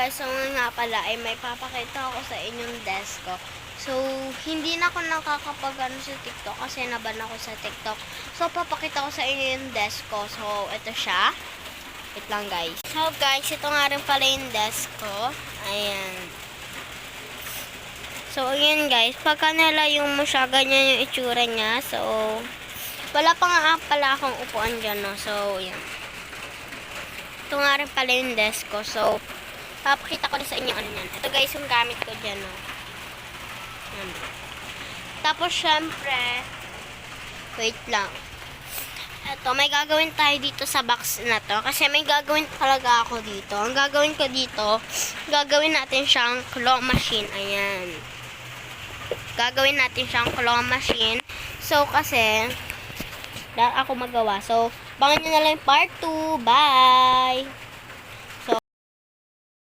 guys, so nga pala ay may papakita ako sa inyong desk ko. So, hindi na ako nakakapagano sa TikTok kasi naban ako sa TikTok. So, papakita ko sa inyo yung desk ko. So, ito siya. Wait lang guys. So guys, ito nga rin pala yung desk ko. Ayan. So, ayan guys. Pagka nilayong mo siya, ganyan yung itsura niya. So, wala pa nga pala akong upuan dyan, no? So, ayan. Ito nga rin pala yung desk ko. So, papakita ko na sa inyo ano yan. Ito guys yung gamit ko dyan, no? Ayan. Tapos, syempre, wait lang. Ito, may gagawin tayo dito sa box na to. Kasi may gagawin talaga ako dito. Ang gagawin ko dito, gagawin natin siyang claw machine. Ayan. Gagawin natin siyang claw machine. So, kasi, dahil ako magawa. So, bangan nyo na lang yung part 2. Bye!